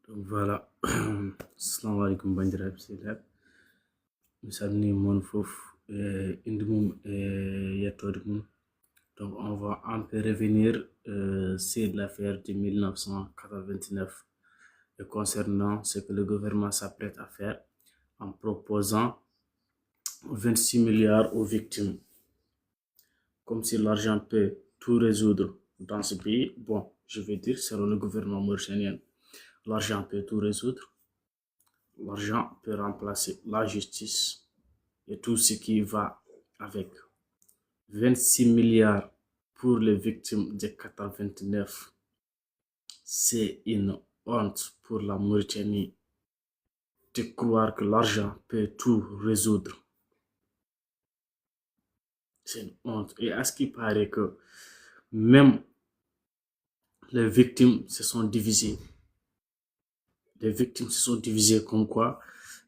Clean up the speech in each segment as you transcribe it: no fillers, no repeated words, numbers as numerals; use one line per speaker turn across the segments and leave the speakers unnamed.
Donc voilà, assalamu alaikum bandirab sehilab. Mi salmini mon fof inde mum e yettode mum. Donc on va un peu revenir sur l'affaire de 1989 et concernant ce que le gouvernement s'apprête à faire en proposant 26 milliards aux victimes. Comme si l'argent peut tout résoudre dans ce pays. Bon, je vais dire selon le gouvernement mauritanien, l'argent peut tout résoudre. L'argent peut remplacer la justice et tout ce qui va avec. 26 milliards pour les victimes de 89, c'est une honte pour la Mauritanie de croire que l'argent peut tout résoudre. C'est une honte. Et à ce qui paraît que même les victimes se sont divisées. Les victimes se sont divisées comme quoi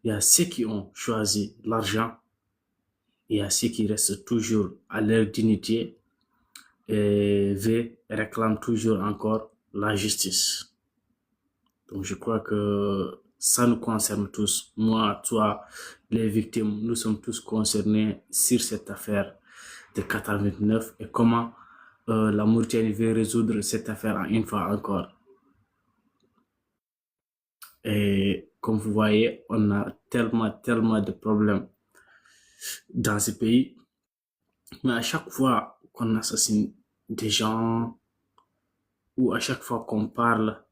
il y a ceux qui ont choisi l'argent et il y a ceux qui restent toujours à leur dignité et réclament toujours encore la justice. Donc je crois que ça nous concerne tous. Moi, toi, les victimes, nous sommes tous concernés sur cette affaire de 89 et comment la Mauritanie veut résoudre cette affaire une fois encore. Et comme vous voyez, on a tellement de problèmes dans ce pays. Mais à chaque fois qu'on assassine des gens ou à chaque fois qu'on parle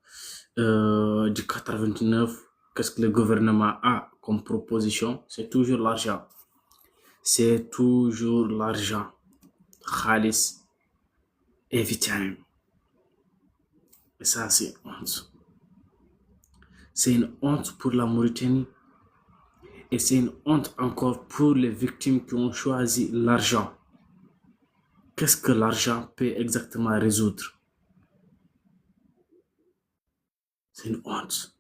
du 89, qu'est-ce que le gouvernement a comme proposition? C'est toujours l'argent. C'est toujours l'argent. Khalis every time. Et ça, c'est honte. C'est une honte pour la Mauritanie. Et c'est une honte encore pour les victimes qui ont choisi l'argent. Qu'est-ce que l'argent peut exactement résoudre? C'est une honte.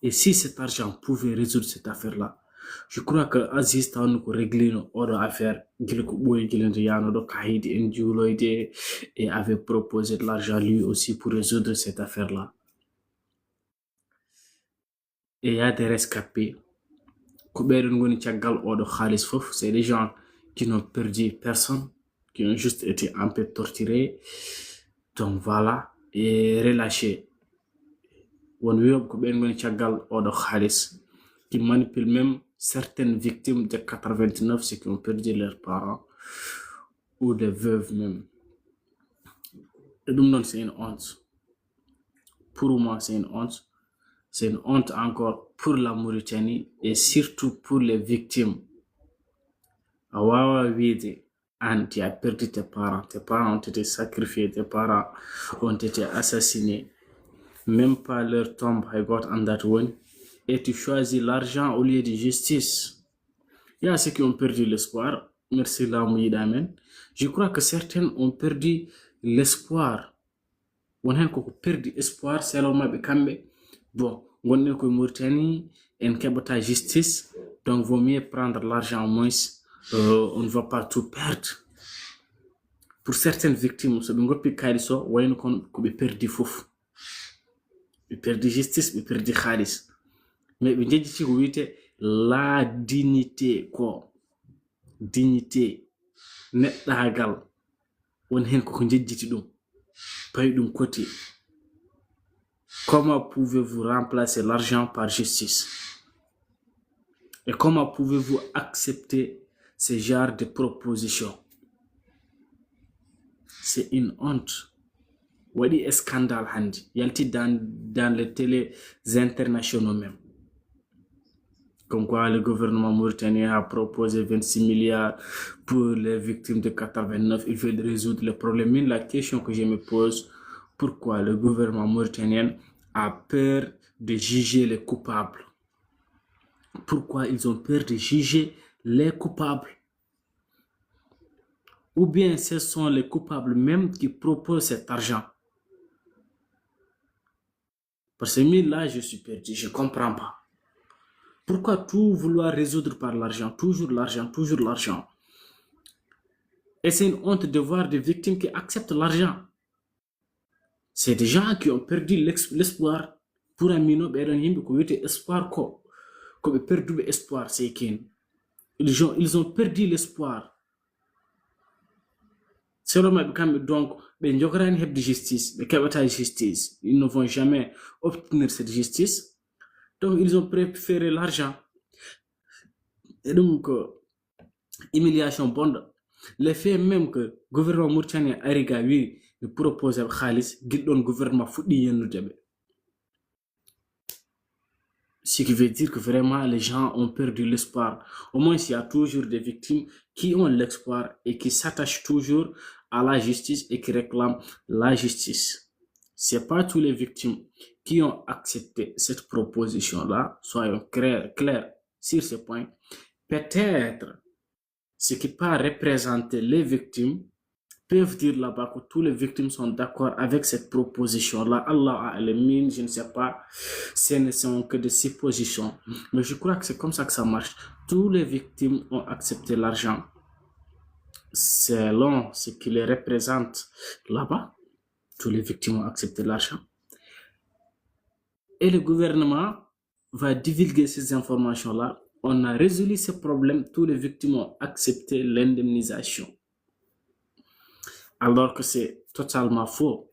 Et si cet argent pouvait résoudre cette affaire-là, je crois que Aziz Tawno ko régler odo affaire gila ko boy gilende yano do kahidi en juloyde et avait proposé de l'argent lui aussi pour résoudre cette affaire-là. Et il y a des rescapés. Ko beydon ngoni tiagal odo khalis fof, c'est des gens qui n'ont perdu personne, qui ont juste été un peu torturés. Donc voilà, et relâchés. Won wiyob ko ben ngoni tiagal odo khalis qui manipule même certaines victimes de 89, ceux qui ont perdu leurs parents ou des veuves même. Et donc c'est une honte. Pour moi, c'est une honte. C'est une honte encore pour la Mauritanie et surtout pour les victimes. Awawa Wide, Anne, tu as perdu tes parents ont été sacrifiés, tes parents ont été assassinés. Même pas leur tombe I got on that one. Et tu choisis l'argent au lieu de justice. Il y a ceux qui ont perdu l'espoir. Merci la Mouidamen. Je crois que certains ont perdu l'espoir. On a perdu l'espoir, c'est l'homme avec Kambe. Bon, on est en Mauritanie, en Kebota justice, donc vaut mieux prendre l'argent au moins. On ne va pas tout perdre. Pour certaines victimes, ce que Kaliso, on a perdu fouf. On a perdu justice, on a perdu Khalis. Mais on a la dignité, quoi. Dignité. Net dagal. On a pas d'un côté. Comment pouvez-vous remplacer l'argent par justice? Et comment pouvez-vous accepter ce genre de proposition? C'est une honte. Wadi un scandale handi. Yalti dans les télés internationaux même. Comme quoi le gouvernement mauritanien a proposé 26 milliards pour les victimes de 89. Il veut résoudre le problème. Mais la question que je me pose, pourquoi le gouvernement mauritanien a peur de juger les coupables? Pourquoi ils ont peur de juger les coupables? Ou bien ce sont les coupables même qui proposent cet argent? Parce que là, je suis perdu, je ne comprends pas. Pourquoi tout vouloir résoudre par l'argent? Toujours l'argent, toujours l'argent. Et c'est une honte de voir des victimes qui acceptent l'argent. C'est des gens qui ont perdu l'espoir. pour amino ɓeɗon yimɓe ko wiyete espoir ko ɓe perduɓe espoir c'est ken ils ont perdu l'espoir selon maɓɓe kamɓe donc ɓe jogorani hebde justice ɓe keɓata justice ils ne vont jamais obtenir cette justice donc ils ont préféré l'argent et donc humiliation bonde le fait même que gouvernement mauritanien ariga wi ne propose khalis guiɗɗon gouvernement fuɗɗi yennude ɓe. Ce qui veut dire que vraiment les gens ont perdu l'espoir. Au moins, il y a toujours des victimes qui ont l'espoir et qui s'attachent toujours à la justice et qui réclament la justice. C'est pas toutes les victimes qui ont accepté cette proposition-là, soyons clairs sur ce point. Peut-être ce qui peut représenter les victimes peuvent dire là-bas que toutes les victimes sont d'accord avec cette proposition-là. Allah Alamin, je ne sais pas, ce ne sont que des suppositions. Mais je crois que c'est comme ça que ça marche. Toutes les victimes ont accepté l'argent selon ce qui les représente là-bas. Toutes les victimes ont accepté l'argent. Et le gouvernement va divulguer ces informations-là. On a résolu ce problème. Toutes les victimes ont accepté l'indemnisation. Alors que c'est totalement faux.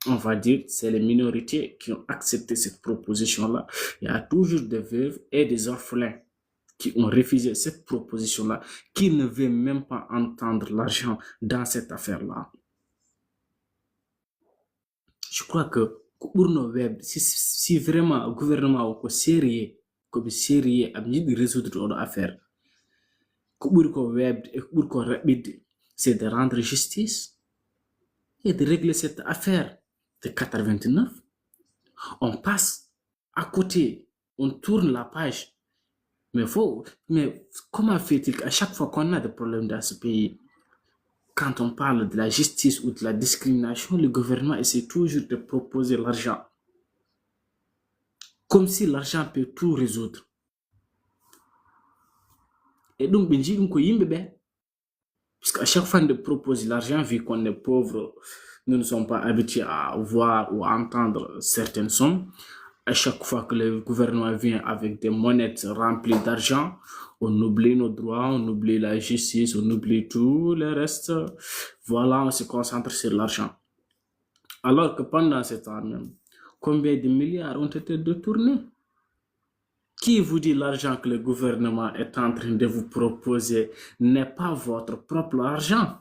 On va dire que c'est les minorités qui ont accepté cette proposition-là. Il y a toujours des veuves et des orphelins qui ont refusé cette proposition-là, qui ne veulent même pas entendre l'argent dans cette affaire-là. Je crois que si vraiment le gouvernement est sérieux, à résoudre l'affaire, c'est de rendre justice et de régler cette affaire de 89. On passe à côté, on tourne la page. Mais comment fait-il qu'à chaque fois qu'on a des problèmes dans ce pays, quand on parle de la justice ou de la discrimination, le gouvernement essaie toujours de proposer l'argent. Comme si l'argent peut tout résoudre. Et donc, parce qu'à chaque fois qu'on propose l'argent, vu qu'on est pauvre, nous ne sommes pas habitués à voir ou à entendre certaines sommes. À chaque fois que le gouvernement vient avec des monettes remplies d'argent, on oublie nos droits, on oublie la justice, on oublie tout le reste. Voilà, on se concentre sur l'argent. Alors que pendant ce temps même, combien de milliards ont été détournés? Qui vous dit l'argent que le gouvernement est en train de vous proposer n'est pas votre propre argent?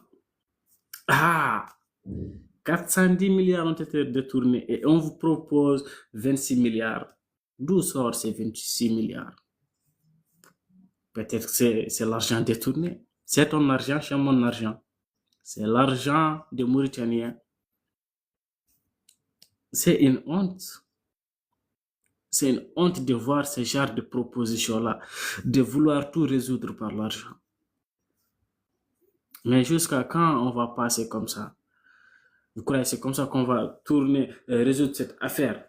410 milliards ont été détournés et on vous propose 26 milliards. D'où sort ces 26 milliards? Peut-être que c'est l'argent détourné. C'est ton argent, c'est mon argent. C'est l'argent des Mauritaniens. C'est une honte. C'est une honte de voir ce genre de proposition-là, de vouloir tout résoudre par l'argent. Mais jusqu'à quand on va passer comme ça? Vous croyez que c'est comme ça qu'on va résoudre cette affaire?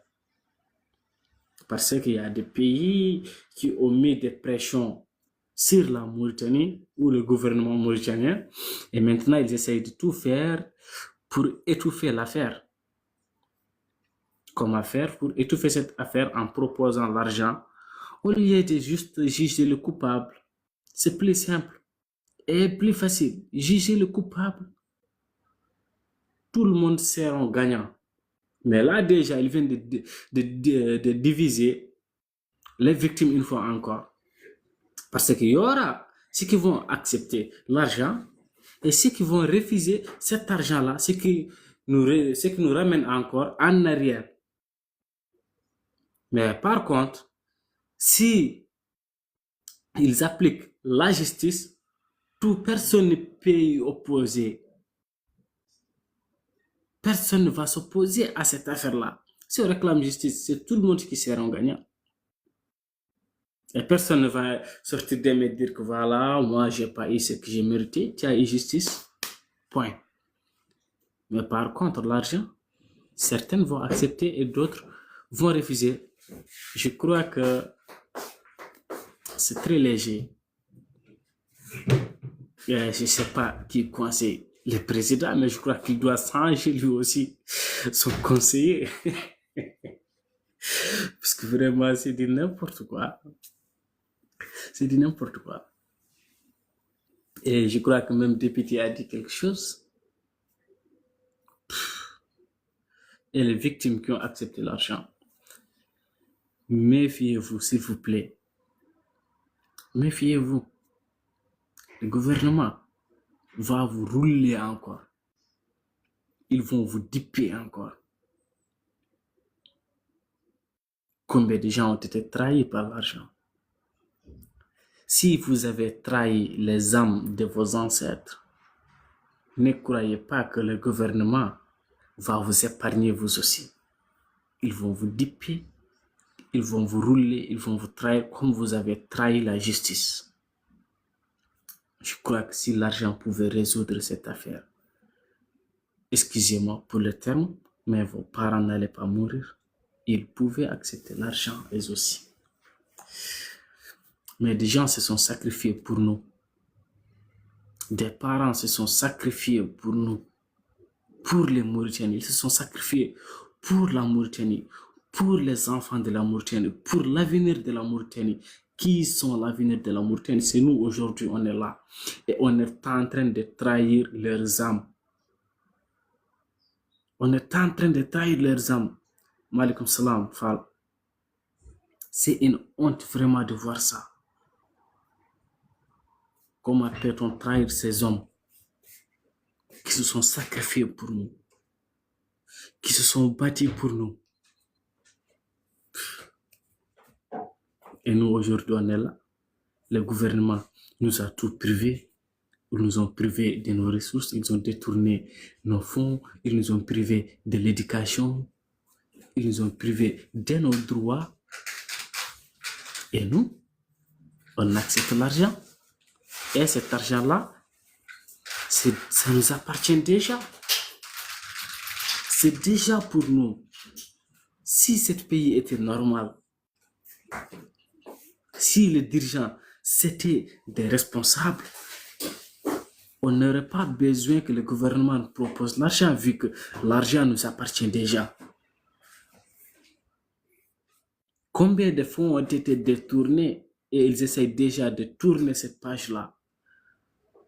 Parce qu'il y a des pays qui ont mis des pressions sur la Mauritanie ou le gouvernement mauritanien et maintenant ils essayent de tout faire pour étouffer l'affaire. Comment faire pour étouffer cette affaire en proposant l'argent au lieu de juste juger le coupable? C'est plus simple et plus facile. Juger le coupable. Tout le monde sera gagnant. Mais là déjà, ils viennent de diviser les victimes une fois encore. Parce qu'il y aura ceux qui vont accepter l'argent et ceux qui vont refuser cet argent-là, ce qui nous ramène encore en arrière. Mais par contre, si ils appliquent la justice, personne ne peut y opposer. Personne ne va s'opposer à cette affaire-là. Si on réclame justice, c'est tout le monde qui sera gagnant. Et personne ne va sortir de me dire que voilà, moi j'ai pas eu ce que j'ai mérité, tu as eu justice, point. Mais par contre, l'argent, certaines vont accepter et d'autres vont refuser. Je crois que c'est très léger. Je ne sais pas qui conseille le président, mais je crois qu'il doit changer lui aussi son conseiller. que vraiment, c'est du n'importe quoi. C'est du n'importe quoi. Et je crois que même le député a dit quelque chose. Et les victimes qui ont accepté l'argent, méfiez-vous, s'il vous plaît. Méfiez-vous. Le gouvernement va vous rouler encore. Ils vont vous dipper encore. Combien de gens ont été trahis par l'argent? Si vous avez trahi les âmes de vos ancêtres, ne croyez pas que le gouvernement va vous épargner vous aussi. Ils vont vous dipper, ils vont vous rouler, ils vont vous trahir comme vous avez trahi la justice. Je crois que si l'argent pouvait résoudre cette affaire, excusez-moi pour le terme, mais vos parents n'allaient pas mourir. Ils pouvaient accepter l'argent eux aussi. Mais des gens se sont sacrifiés pour nous. Des parents se sont sacrifiés pour nous. Pour les Mauritaniens, ils se sont sacrifiés pour la Mauritanie, pour les enfants de la Mauritanie, pour l'avenir de la Mauritanie. Qui sont l'avenir de la Mauritanie? C'est nous aujourd'hui, on est là. Et on est en train de trahir leurs âmes. On est en train de trahir leurs âmes. Malikum salam, Fall. C'est une honte vraiment de voir ça. Comment peut-on trahir ces hommes qui se sont sacrifiés pour nous, qui se sont battus pour nous? Et nous, aujourd'hui, on est là. Le gouvernement nous a tout privé. Ils nous ont privés de nos ressources. Ils ont détourné nos fonds. Ils nous ont privés de l'éducation. Ils nous ont privés de nos droits. Et nous, on accepte l'argent. Et cet argent-là, ça nous appartient déjà. C'est déjà pour nous. Si ce pays était normal, si les dirigeants c'était des responsables, on n'aurait pas besoin que le gouvernement propose l'argent vu que l'argent nous appartient déjà. Combien de fonds ont été détournés et ils essayent déjà de tourner cette page-là,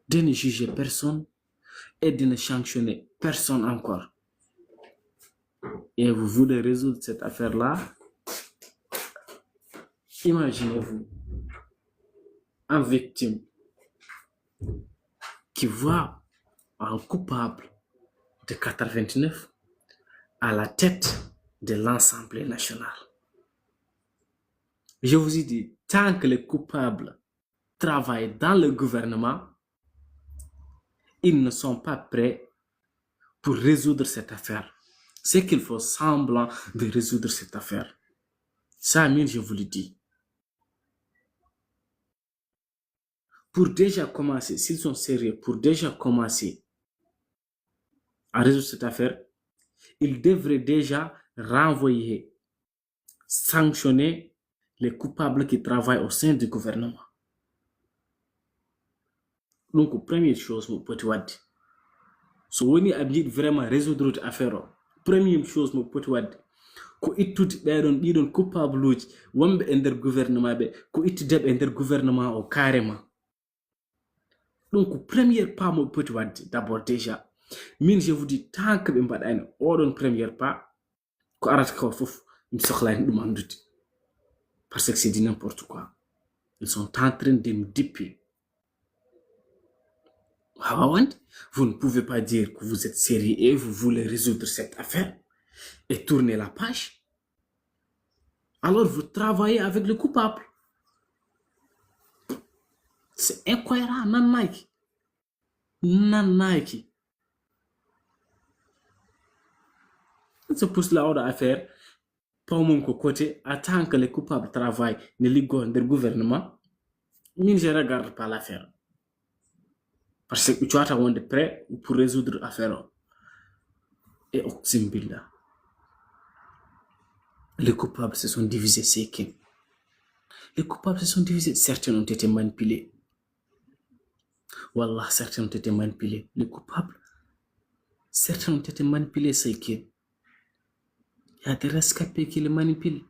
de ne juger personne et de ne sanctionner personne encore. Et vous voulez résoudre cette affaire-là? Imaginez-vous un victime qui voit un coupable de 89 à la tête de l'Assemblée nationale. Je vous ai dit, tant que les coupables travaillent dans le gouvernement, ils ne sont pas prêts pour résoudre cette affaire. C'est qu'il faut semblant de résoudre cette affaire. Ça, je vous le dis. Pour déjà commencer, s'ils sont sérieux, pour déjà commencer à résoudre cette affaire, ils devraient déjà renvoyer, sanctionner les coupables qui travaillent au sein du gouvernement. Donc, première chose, mon petit Wadi, si vous voulez vraiment résoudre cette affaire, première chose, mon petit Wadi, ko ittude ɗiɗon coupable uji wonɓe e nder gouvernement ɓe ko ittudebe e nder gouvernement o carrément. Donc première pas mo poti wadde d'abord déjà min je vous dis tant que ɓe mbaɗani oɗon première pas ko arata ko fof mi sohlani ɗum andude parce que c'est du n'importe quoi. Ils sont en train de nous dipper. Vous ne pouvez pas dire que vous êtes sérieux et vous voulez résoudre cette affaire et tourner la page. Alors vous travaillez avec le coupable. C'est incohérent, Nike. C'est pour cela qu'on a affaire. Pas mon côté, attend que les coupables travaillent ne ligon du gouvernement, mais je ne regarde pas l'affaire. Parce que tu as de prêt pour résoudre l'affaire. Et Oximbillah. Les coupables se sont divisés, c'est qui? Les coupables se sont divisés. Certains ont été manipulés. Wallah, certains ont été manipulés. Les coupables, certains ont été manipulés, c'est qui? Il y a des rescapés qui les manipulent.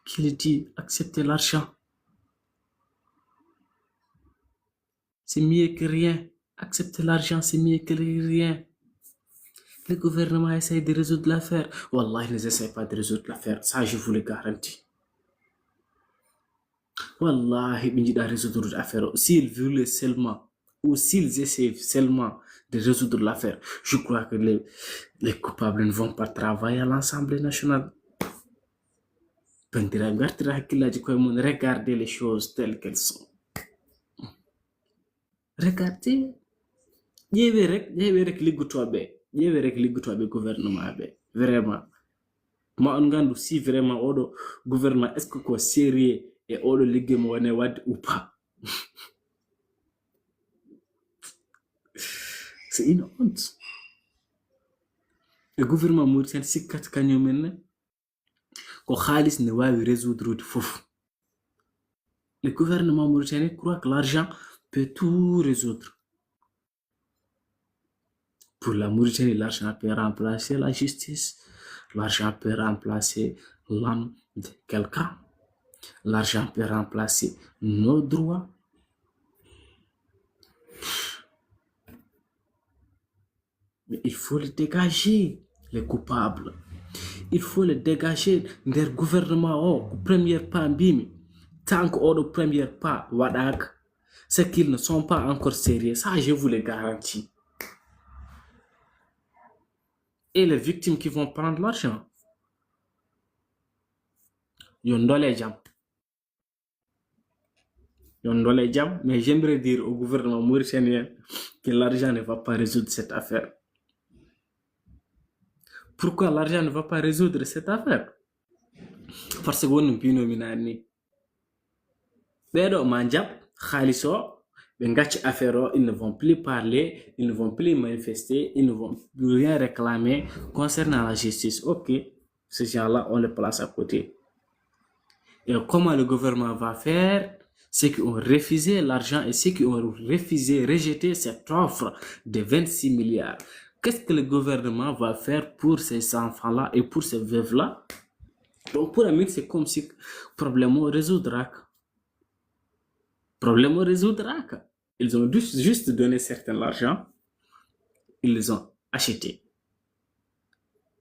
qu'il dit acceptez l'argent. C'est mieux que rien. Accepter l'argent, c'est mieux que rien. Le gouvernement essaie de résoudre l'affaire. Wallah, ils n'essaient pas de résoudre l'affaire. Ça, je vous le garantis. Wallah, ils vont résoudre l'affaire. S'ils voulaient seulement, ou s'ils essaient seulement de résoudre l'affaire, je crois que les coupables ne vont pas travailler à l'Assemblée nationale. Regardez les choses telles qu'elles sont. Regardez. ƴeewe rek liggotoɓe gouvernement ɓe vraiment ma on gandu si vraiment oɗo gouvernement est ce que ko sérieux e oɗo ligguey mo wone wadde ou pas. C'est une honte. Le gouvernement mauritain sikkat kañumen ko xaalis ne wawi résoudre fof. Le gouvernement mauritain croit que l'argent peut tout résoudre. Pour la Mauritanie, l'argent peut remplacer la justice, l'argent peut remplacer l'âme de quelqu'un, l'argent peut remplacer nos droits. Mais il faut le dégager, les coupables. Il faut le dégager des gouvernements. Premier pas, bim. Tant que premier pas, wadak, c'est qu'ils ne sont pas encore sérieux. Ça, je vous le garantis. Et les victimes qui vont prendre l'argent, yondole jam, mais j'aimerais dire au gouvernement mauritanien que l'argent ne va pas résoudre cette affaire. Pourquoi l'argent ne va pas résoudre cette affaire? Parce que on pino minani. Bedo manjab, khaliso, affaire, ils ne vont plus parler, ils ne vont plus manifester, ils ne vont plus rien réclamer concernant la justice. Ok, ces gens-là, on les place à côté. Et comment le gouvernement va faire? Ceux qui ont refusé l'argent et ceux qui ont rejeté cette offre de 26 milliards. Qu'est-ce que le gouvernement va faire pour ces enfants-là et pour ces veuves-là? Donc pour Amir, c'est comme si le problème résoudra. Ils ont juste donné certain l'argent, ils les ont achetés.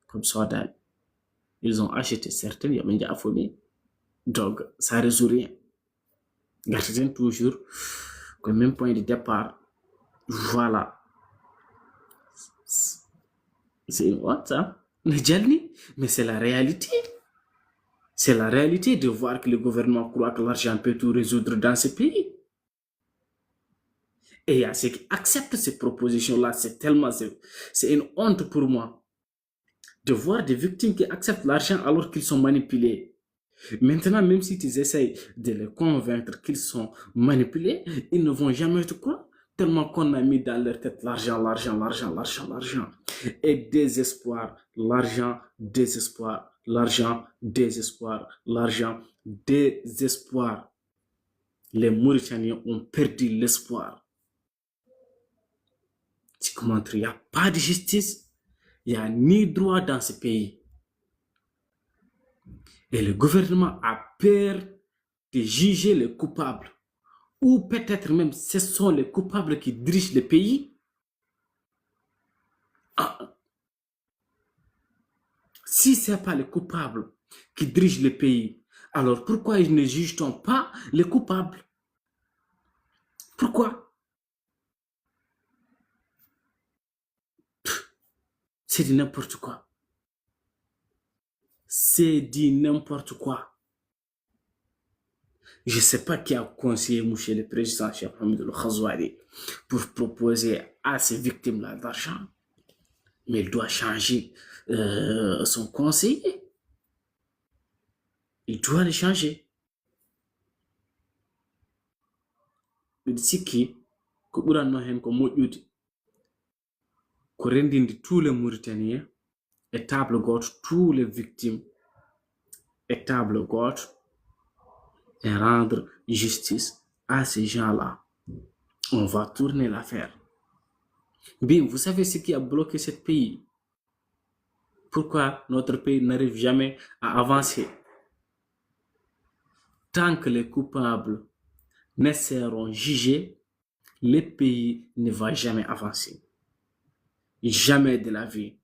Comme ça, ils ont acheté certains, il y a même affamé. Donc, ça ne résout rien. Gardez toujours comme même point de départ. Voilà. C'est une honte, hein? Mais c'est la réalité. C'est la réalité de voir que le gouvernement croit que l'argent peut tout résoudre dans ce pays. Et il y a ceux qui acceptent ces propositions-là. C'est une honte pour moi de voir des victimes qui acceptent l'argent alors qu'ils sont manipulés. Maintenant, même si tu essayes de les convaincre qu'ils sont manipulés, ils ne vont jamais te croire. Tellement qu'on a mis dans leur tête l'argent. Et désespoir, l'argent, désespoir. Les Mauritaniens ont perdu l'espoir. Tu comprends, il n'y a pas de justice, il n'y a ni droit dans ce pays. Et le gouvernement a peur de juger les coupables. Ou peut-être même ce sont les coupables qui dirigent le pays. Si ce n'est pas les coupables qui dirigent le pays, alors pourquoi ils ne jugent-on pas les coupables? Pourquoi? C'est du n'importe quoi. C'est du n'importe quoi. Je ne sais pas qui a conseillé monsieur le président Cheikh Mohamed El Ghazouani pour proposer à ces victimes-là d'argent. Mais il doit changer son conseiller. Il doit le changer. Il dit qui ko ɓuranno hen ko moƴƴude ko rendinde tous les Mauritaniens et table goto, tous les victimes et table goto, et rendre justice à ces gens-là. On va tourner l'affaire. Bien, vous savez ce qui a bloqué ce pays? Pourquoi notre pays n'arrive jamais à avancer? Tant que les coupables ne seront jugés, le pays ne va jamais avancer. Jamais de la vie.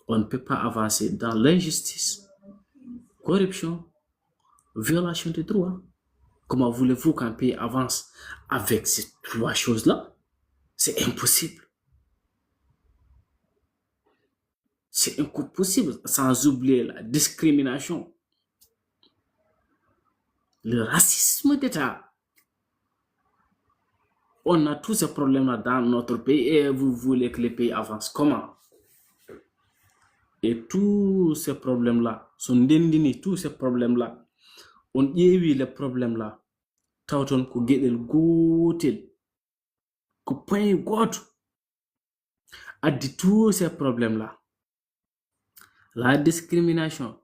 On ne peut pas avancer dans l'injustice, corruption, violation des droits. Comment voulez-vous qu'un pays avance avec ces trois choses-là? C'est impossible. C'est impossible, sans oublier la discrimination, le racisme d'État. On a tous ces problèmes-là dans notre pays et vous voulez que le pays avance. Comment? Et tous ces problèmes-là sont dendini, tous ces problèmes-là. On ƴeewi les problèmes-là. Tawton ko gueɗel gotel, ko point goto addi tous ces problèmes-là. La discrimination,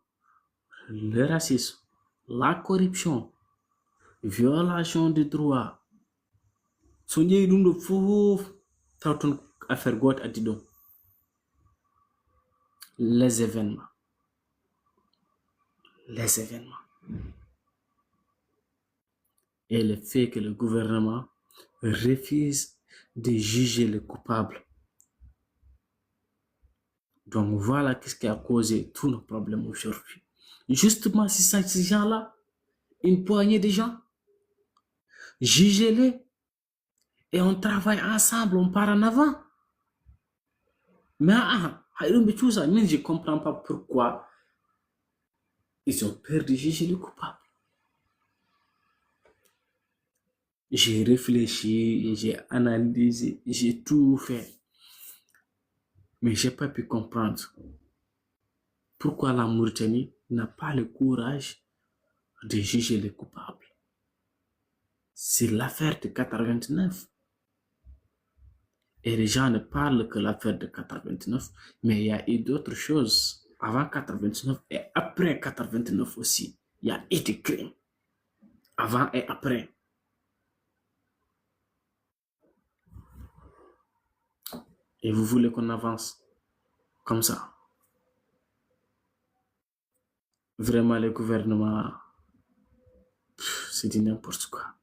le racisme, la corruption, violation des droits. So ƴeewi ɗum ɗo fof tawton affaire goto addi ɗum. Les événements. Et le fait que le gouvernement refuse de juger les coupables. Donc voilà ce qui a causé tous nos problèmes aujourd'hui. Justement, c'est ça, ces gens-là, une poignée de gens, jugez-les et on travaille ensemble, on part en avant. Mais je ne comprends pas pourquoi ils ont peur de juger les coupables. J'ai réfléchi, j'ai analysé, j'ai tout fait. Mais je n'ai pas pu comprendre pourquoi la Mauritanie n'a pas le courage de juger les coupables. C'est l'affaire de 89. Et les gens ne parlent que l'affaire de 89, mais il y a eu d'autres choses avant 89 et après 89 aussi. Il y a eu des crimes avant et après. Et vous voulez qu'on avance comme ça? Vraiment, le gouvernement, c'est du n'importe quoi.